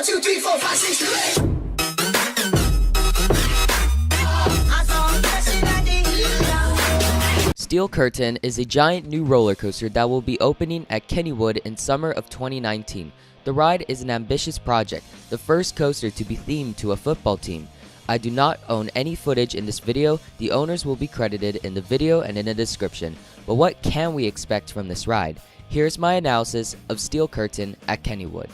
1, 2, 3, 4, 5, 6, 7, 8. Steel Curtain is a giant new roller coaster that will be opening at Kennywood in summer of 2019. The ride is an ambitious project, the first coaster to be themed to a football team. I do not own any footage in this video. The owners will be credited in the video and in the description. But what can we expect from this ride? Here's my analysis of Steel Curtain at Kennywood.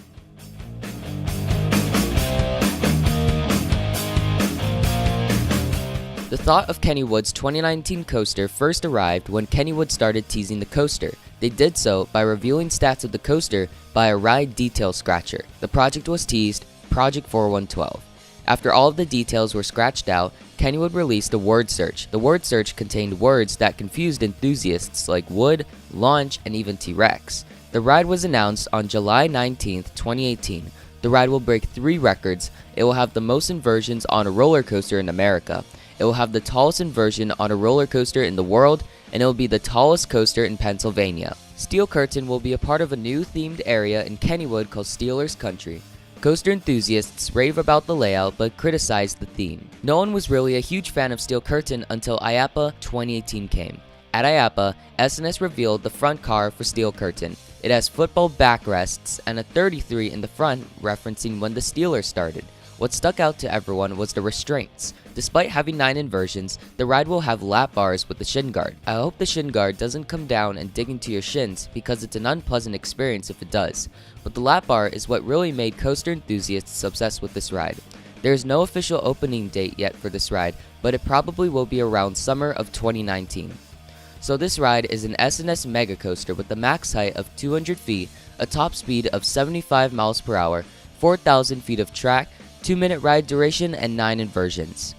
The thought of Kennywood's 2019 coaster first arrived when Kennywood started teasing the coaster. They did so by revealing stats of the coaster by a ride detail scratcher. The project was teased Project 4112. After all of the details were scratched out, Kennywood released a word search. The word search contained words that confused enthusiasts like wood, launch, and even T-Rex. The ride was announced on July 19, 2018. The ride will break 3 records. It will have the most inversions on a roller coaster in America. It will have the tallest inversion on a roller coaster in the world, and it will be the tallest coaster in Pennsylvania. Steel Curtain will be a part of a new themed area in Kennywood called Steelers Country. Coaster enthusiasts rave about the layout but criticize the theme. No one was really a huge fan of Steel Curtain until IAAPA 2018 came. At IAAPA, SNS revealed the front car for Steel Curtain. It has football backrests and a 33 in the front, referencing when the Steelers started. What stuck out to everyone was the restraints. Despite having 9 inversions, the ride will have lap bars with the shin guard. I hope the shin guard doesn't come down and dig into your shins because it's an unpleasant experience if it does. But the lap bar is what really made coaster enthusiasts obsessed with this ride. There is no official opening date yet for this ride, but it probably will be around summer of 2019. So this ride is an SNS mega coaster with a max height of 200 feet, a top speed of 75 miles per hour, 4,000 feet of track, 2-minute ride duration, and 9 inversions.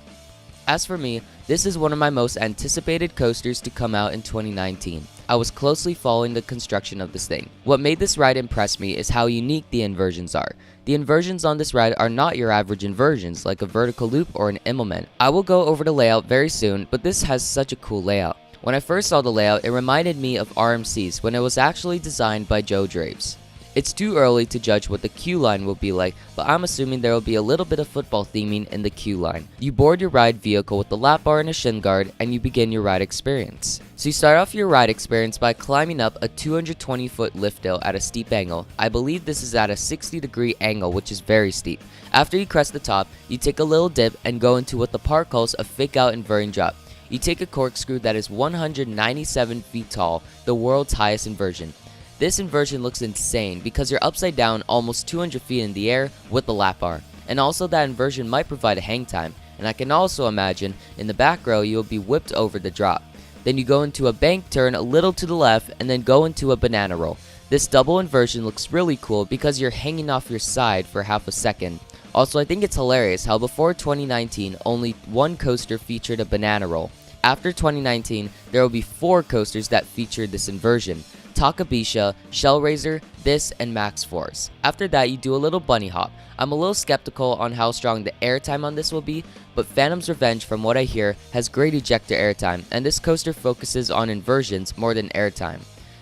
As for me, this is one of my most anticipated coasters to come out in 2019. I was closely following the construction of this thing. What made this ride impress me is how unique the inversions are. The inversions on this ride are not your average inversions like a vertical loop or an immelman. I will go over the layout very soon, but this has such a cool layout. When I first saw the layout, it reminded me of RMC's when it was actually designed by Joe Draves. It's too early to judge what the queue line will be like, but I'm assuming there will be a little bit of football theming in the queue line. You board your ride vehicle with the lap bar and a shin guard, and you begin your ride experience. So you start off your ride experience by climbing up a 220-foot lift hill at a steep angle. I believe this is at a 60-degree angle, which is very steep. After you crest the top, you take a little dip and go into what the park calls a fake-out inverting drop. You take a corkscrew that is 197 feet tall, the world's highest inversion. This inversion looks insane because you're upside down almost 200 feet in the air with the lap bar. And also that inversion might provide a hang time, and I can also imagine in the back row you'll be whipped over the drop. Then you go into a bank turn a little to the left and then go into a banana roll. This double inversion looks really cool because you're hanging off your side for half a second. Also, I think it's hilarious how before 2019 only one coaster featured a banana roll. After 2019 there will be 4 coasters that feature this inversion. Takabisha, Shellraiser, this, and Max Force. After that, you do a little bunny hop. I'm a little skeptical on how strong the airtime on this will be, but Phantom's Revenge, from what I hear, has great ejector airtime, and this coaster focuses on inversions more than airtime.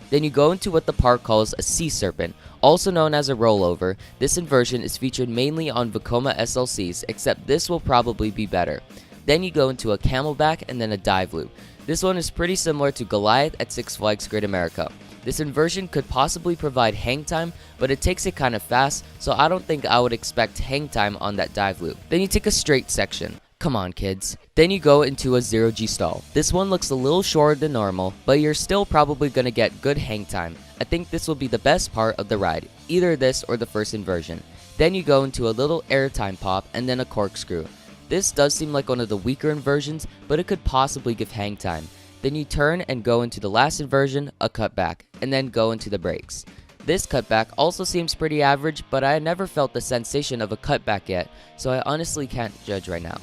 Then you go into what the park calls a sea serpent, also known as a rollover. This inversion is featured mainly on Vekoma SLCs, except this will probably be better. Then you go into a camelback and then a dive loop. This one is pretty similar to Goliath at Six Flags Great America. This inversion could possibly provide hang time, but it takes it kind of fast, so I don't think I would expect hang time on that dive loop. Then you take a straight section. Come on, kids. Then you go into a 0G stall. This one looks a little shorter than normal, but you're still probably gonna get good hang time. I think this will be the best part of the ride, either this or the first inversion. Then you go into a little airtime pop and then a corkscrew. This does seem like one of the weaker inversions, but it could possibly give hang time. Then you turn and go into the last inversion, a cutback, and then go into the brakes. This cutback also seems pretty average, but I never felt the sensation of a cutback yet, so I honestly can't judge right now.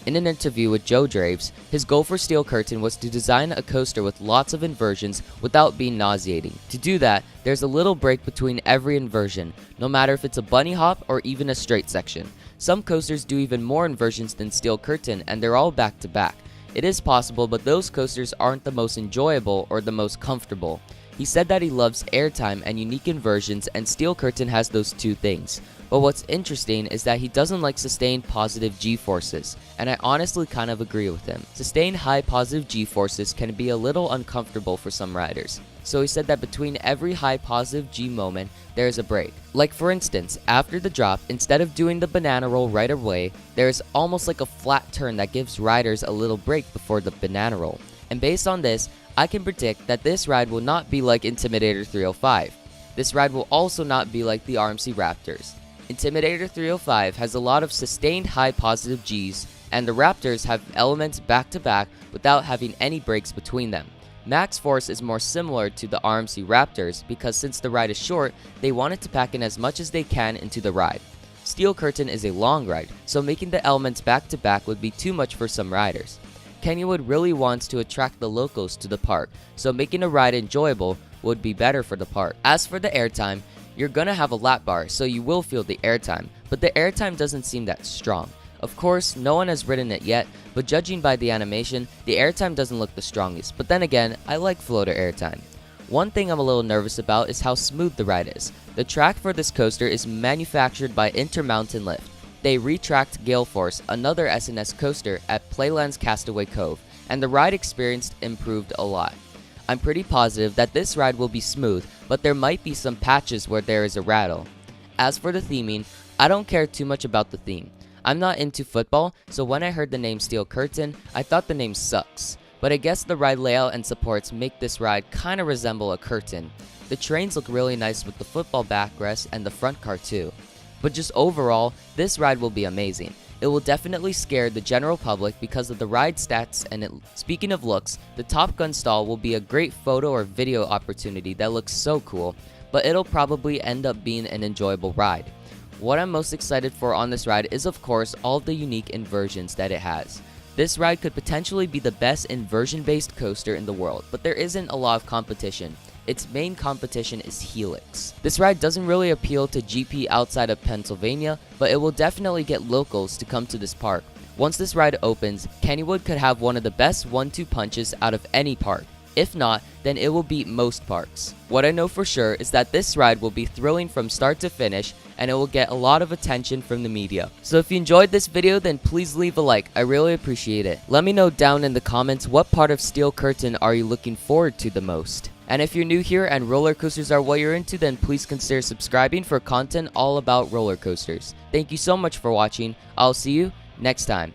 In an interview with Joe Draves, his goal for Steel Curtain was to design a coaster with lots of inversions without being nauseating. To do that, there's a little break between every inversion, no matter if it's a bunny hop or even a straight section. Some coasters do even more inversions than Steel Curtain, and they're all back to back. It is possible, but those coasters aren't the most enjoyable or the most comfortable. He said that he loves airtime and unique inversions, and Steel Curtain has those two things. But what's interesting is that he doesn't like sustained positive G-forces, and I honestly kind of agree with him. Sustained high positive G-forces can be a little uncomfortable for some riders. So he said that between every high positive G moment, there is a break. Like for instance, after the drop, instead of doing the banana roll right away, there is almost like a flat turn that gives riders a little break before the banana roll. And based on this, I can predict that this ride will not be like Intimidator 305. This ride will also not be like the RMC Raptors. Intimidator 305 has a lot of sustained high positive Gs, and the Raptors have elements back to back without having any breaks between them. Max Force is more similar to the RMC Raptors because since the ride is short, they wanted to pack in as much as they can into the ride. Steel Curtain is a long ride, so making the elements back to back would be too much for some riders. Kennywood really wants to attract the locals to the park, so making a ride enjoyable would be better for the park. As for the airtime, you're gonna have a lap bar, so you will feel the airtime, but the airtime doesn't seem that strong. Of course, no one has ridden it yet, but judging by the animation, the airtime doesn't look the strongest, but then again, I like floater airtime. One thing I'm a little nervous about is how smooth the ride is. The track for this coaster is manufactured by Intermountain Lift. They retracked Gale Force, another SNS coaster, at Playland's Castaway Cove, and the ride experience improved a lot. I'm pretty positive that this ride will be smooth, but there might be some patches where there is a rattle. As for the theming, I don't care too much about the theme. I'm not into football, so when I heard the name Steel Curtain, I thought the name sucks. But I guess the ride layout and supports make this ride kinda resemble a curtain. The trains look really nice with the football backrest and the front car too. But just overall, this ride will be amazing. It will definitely scare the general public because of the ride stats, and speaking of looks, the Top Gun stall will be a great photo or video opportunity that looks so cool, but it'll probably end up being an enjoyable ride. What I'm most excited for on this ride is of course all of the unique inversions that it has. This ride could potentially be the best inversion-based coaster in the world, but there isn't a lot of competition. Its main competition is Helix. This ride doesn't really appeal to GP outside of Pennsylvania, but it will definitely get locals to come to this park. Once this ride opens, Kennywood could have one of the best 1-2 punches out of any park. If not, then it will beat most parks. What I know for sure is that this ride will be thrilling from start to finish, and it will get a lot of attention from the media. So if you enjoyed this video, then please leave a like. I really appreciate it. Let me know down in the comments what part of Steel Curtain are you looking forward to the most. And if you're new here and roller coasters are what you're into, then please consider subscribing for content all about roller coasters. Thank you so much for watching. I'll see you next time.